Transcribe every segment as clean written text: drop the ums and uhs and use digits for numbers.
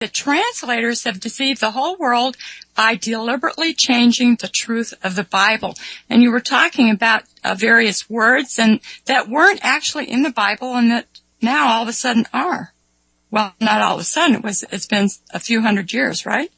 The translators have deceived the whole world by deliberately changing the truth of the Bible. And you were talking about various words and that weren't actually in the Bible and that now all of a sudden are. Well, not all of a sudden. It's been a few hundred years, right?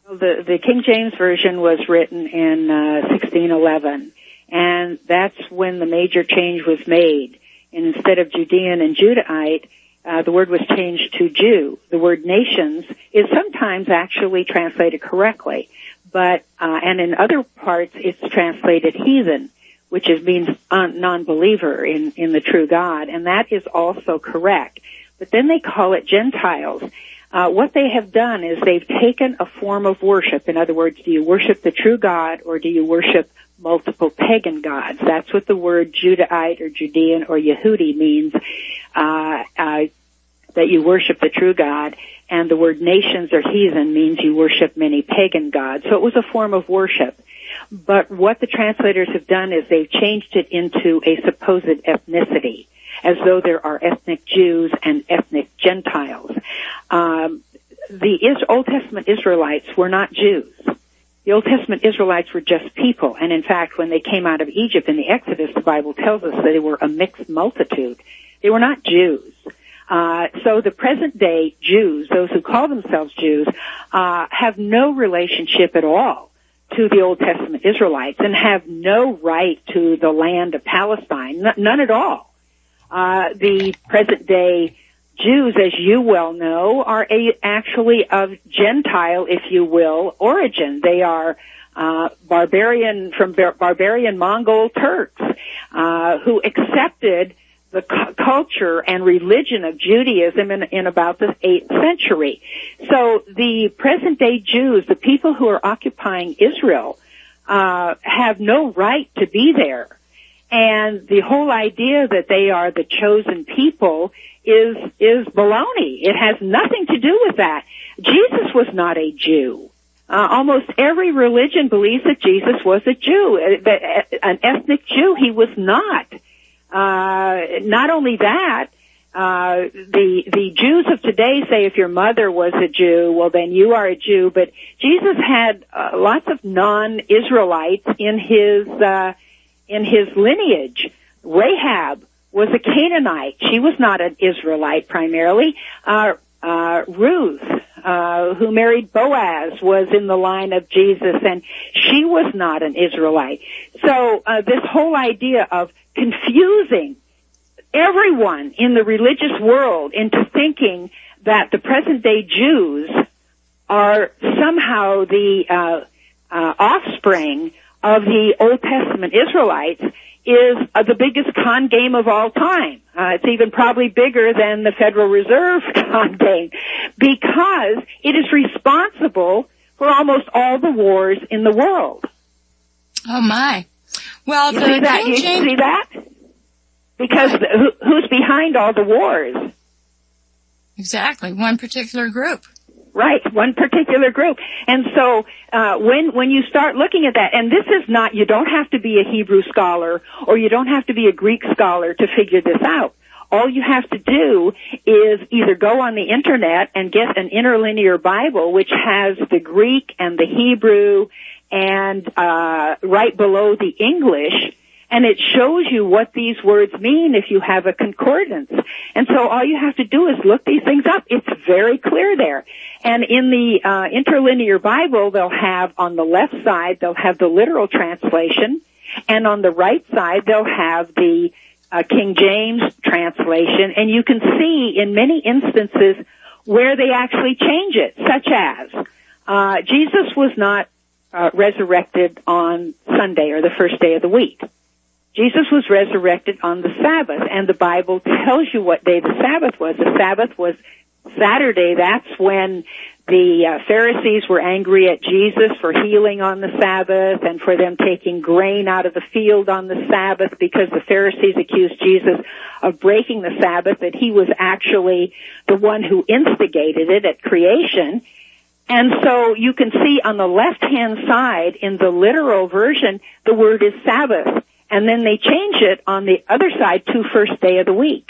The King James Version was written in 1611, and that's when the major change was made. And instead of Judean and Judahite, the word was changed to Jew. The word nations is sometimes actually translated correctly, but and in other parts it's translated heathen, which means non-believer in the true God, and that is also correct. But then they call it Gentiles. What they have done is they've taken a form of worship. In other words, do you worship the true God or do you worship multiple pagan gods? That's what the word Judahite or Judean or Yehudi means, that you worship the true God. And the word nations or heathen means you worship many pagan gods. So it was a form of worship. But what the translators have done is they've changed it into a supposed ethnicity, as though there are ethnic Jews and ethnic Gentiles. The Old Testament Israelites were not Jews. The Old Testament Israelites were just people. And in fact, when they came out of Egypt in the Exodus, the Bible tells us that they were a mixed multitude. They were not Jews. So the present day Jews, those who call themselves Jews, have no relationship at all to the Old Testament Israelites and have no right to the land of Palestine. None at all. The present day Jews, as you well know, are actually of Gentile, if you will, origin. They are barbarian Mongol Turks who accepted the culture and religion of Judaism in about the 8th century. So the present day Jews, the people who are occupying Israel, have no right to be there. And the whole idea that they are the chosen people is baloney. It has nothing to do with that. Jesus was not a Jew. Almost every religion believes that Jesus was a Jew. An ethnic Jew, he was not. Not only that, the Jews of today say if your mother was a Jew, well then you are a Jew. But Jesus had lots of non-Israelites in his lineage. Rahab was a Canaanite. She was not an Israelite primarily. Ruth, who married Boaz, was in the line of Jesus, and she was not an Israelite. So this whole idea of confusing everyone in the religious world into thinking that the present-day Jews are somehow the offspring of the Old Testament Israelites is the biggest con game of all time. It's even probably bigger than the Federal Reserve con game because it is responsible for almost all the wars in the world. Oh, my. Well, you see that? Because who's behind all the wars? Exactly, one particular group. Right, one particular group. And so when you start looking at that, and this is not, you don't have to be a Hebrew scholar or you don't have to be a Greek scholar to figure this out. All you have to do is either go on the internet and get an interlinear Bible, which has the Greek and the Hebrew and right below the English, and it shows you what these words mean if you have a concordance. And so all you have to do is look these things up. It's very clear there. And in the interlinear Bible, they'll have on the left side, they'll have the literal translation, and on the right side, they'll have the King James translation. And you can see in many instances where they actually change it, such as Jesus was not resurrected on Sunday or the first day of the week. Jesus was resurrected on the Sabbath, and the Bible tells you what day the Sabbath was. The Sabbath was Saturday. That's when the Pharisees were angry at Jesus for healing on the Sabbath and for them taking grain out of the field on the Sabbath because the Pharisees accused Jesus of breaking the Sabbath, that he was actually the one who instigated it at creation. And so you can see on the left-hand side in the literal version, the word is Sabbath. And then they change it on the other side to first day of the week.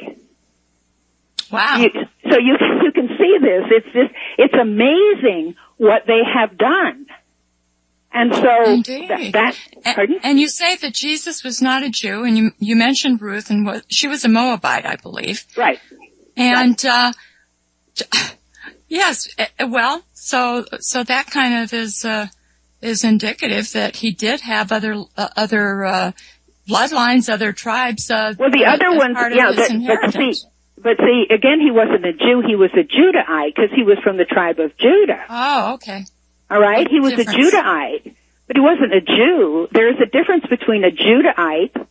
Wow. So you can see this. It's amazing what they have done. And so pardon? And you say that Jesus was not a Jew, and you mentioned Ruth, and she was a Moabite, I believe. Right. And yes, well, so that kind of is indicative that he did have other bloodlines, other tribes. Well, the other ones, but see, again, he wasn't a Jew. He was a Judahite because he was from the tribe of Judah. Oh, okay. All right, he was a Judahite, but he wasn't a Jew. There is a difference between a Judahite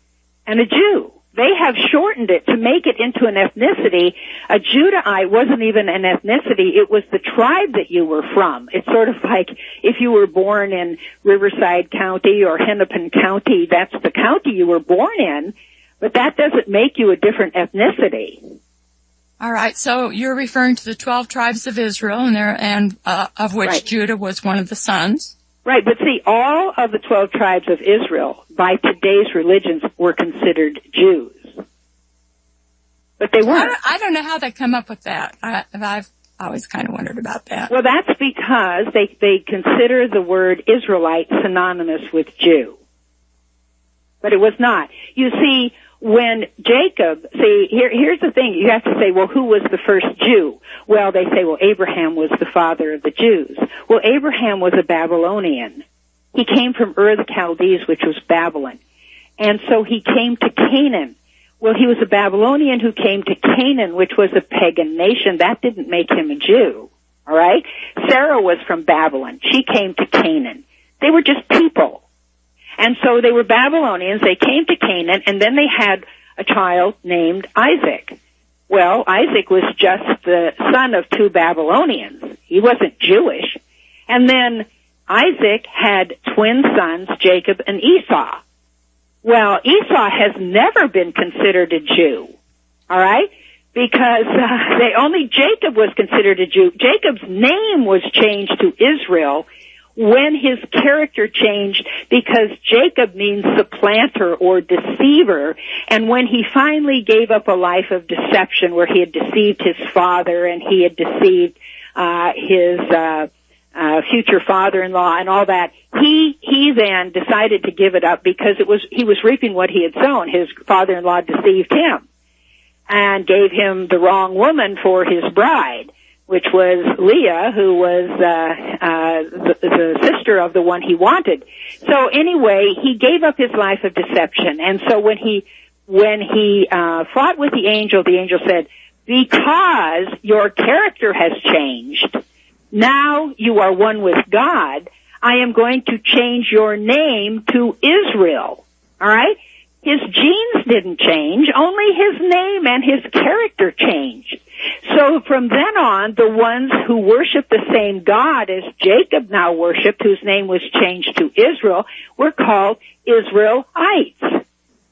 and a Jew. They have shortened it to make it into an ethnicity. A Judahite wasn't even an ethnicity. It was the tribe that you were from. It's sort of like if you were born in Riverside County or Hennepin County, that's the county you were born in, but that doesn't make you a different ethnicity. All right, so you're referring to the 12 tribes of Israel, and of which Right. Judah was one of the sons. Right, but see, all of the 12 tribes of Israel, by today's religions, were considered Jews. But they weren't. I don't know how they come up with that. I've always kind of wondered about that. Well, that's because they consider the word Israelite synonymous with Jew. But it was not. You see, when Jacob, here's the thing, you have to say, well, who was the first Jew? Well, they say, well, Abraham was the father of the Jews. Well, Abraham was a Babylonian. He came from Ur of the Chaldees, which was Babylon. And so he came to Canaan. Well, he was a Babylonian who came to Canaan, which was a pagan nation. That didn't make him a Jew. All right? Sarah was from Babylon. She came to Canaan. They were just people. And so they were Babylonians. They came to Canaan, and then they had a child named Isaac. Well, Isaac was just the son of two Babylonians. He wasn't Jewish. And then Isaac had twin sons, Jacob and Esau. Well, Esau has never been considered a Jew, all right? Because only Jacob was considered a Jew. Jacob's name was changed to Israel when his character changed, because Jacob means supplanter or deceiver, and when he finally gave up a life of deception where he had deceived his father and he had deceived his future father-in-law and all that, he then decided to give it up because he was reaping what he had sown. His father-in-law deceived him and gave him the wrong woman for his bride, which was Leah, who was the sister of the one he wanted. So anyway, he gave up his life of deception. And so when he fought with the angel said, because your character has changed, now you are one with God, I am going to change your name to Israel. All right? His genes didn't change, only his name and his character changed. So from then on, the ones who worship the same God as Jacob now worshiped, whose name was changed to Israel, were called Israelites. All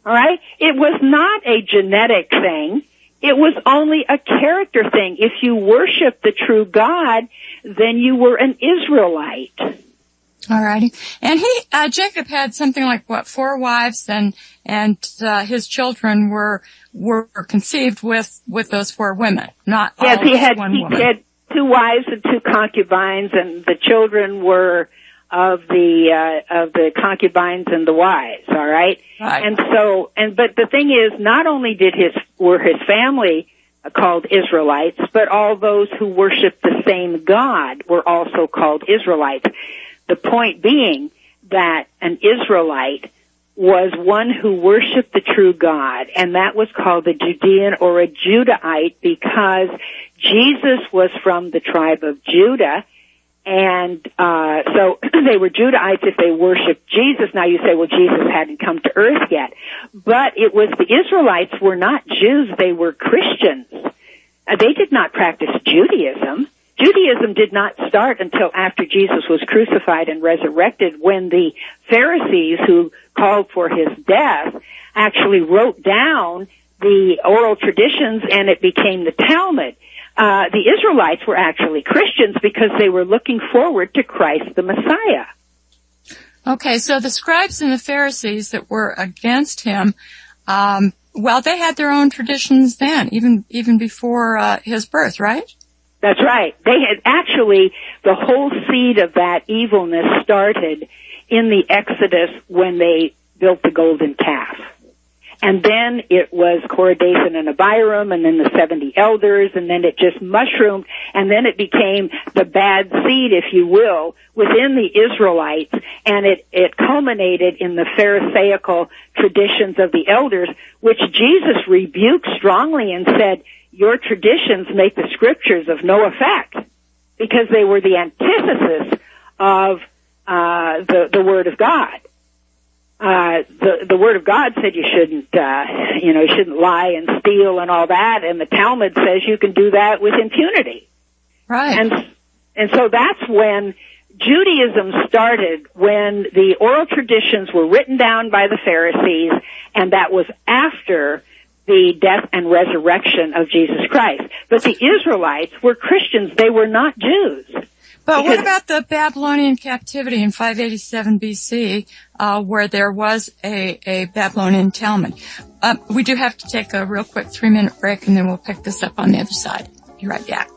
right? It was not a genetic thing. It was only a character thing. If you worship the true God, then you were an Israelite. All righty. And Jacob had something like, 4 wives, and his children were conceived with those 4 women, not all yes, he had one woman. He had 2 wives and 2 concubines, and the children were of the concubines and the wives, all right? Right. But the thing is, not only were his family called Israelites, but all those who worshiped the same God were also called Israelites. The point being that an Israelite was one who worshiped the true God, and that was called a Judean or a Judahite because Jesus was from the tribe of Judah, and so they were Judahites if they worshiped Jesus. Now you say, well, Jesus hadn't come to earth yet. But it was the Israelites were not Jews, they were Christians. They did not practice Judaism. Judaism did not start until after Jesus was crucified and resurrected, when the Pharisees who called for his death actually wrote down the oral traditions, and it became the Talmud. The Israelites were actually Christians because they were looking forward to Christ the Messiah. Okay, so the scribes and the Pharisees that were against him, Well, they had their own traditions then, even before his birth, right? That's right. They had actually, the whole seed of that evilness started in the Exodus when they built the golden calf. And then it was Korah, Dathan, and Abiram, and then the 70 elders, and then it just mushroomed, and then it became the bad seed, if you will, within the Israelites, and it culminated in the Pharisaical traditions of the elders, which Jesus rebuked strongly and said, your traditions make the scriptures of no effect, because they were the antithesis of the Word of God. The Word of God said you shouldn't lie and steal and all that, and the Talmud says you can do that with impunity. Right. And so that's when Judaism started, when the oral traditions were written down by the Pharisees, and that was after the death and resurrection of Jesus Christ. But the Israelites were Christians. They were not Jews. But what about the Babylonian captivity in 587 BC, where there was a Babylonian Talmud? We do have to take a real quick 3-minute break, and then we'll pick this up on the other side. Be right back.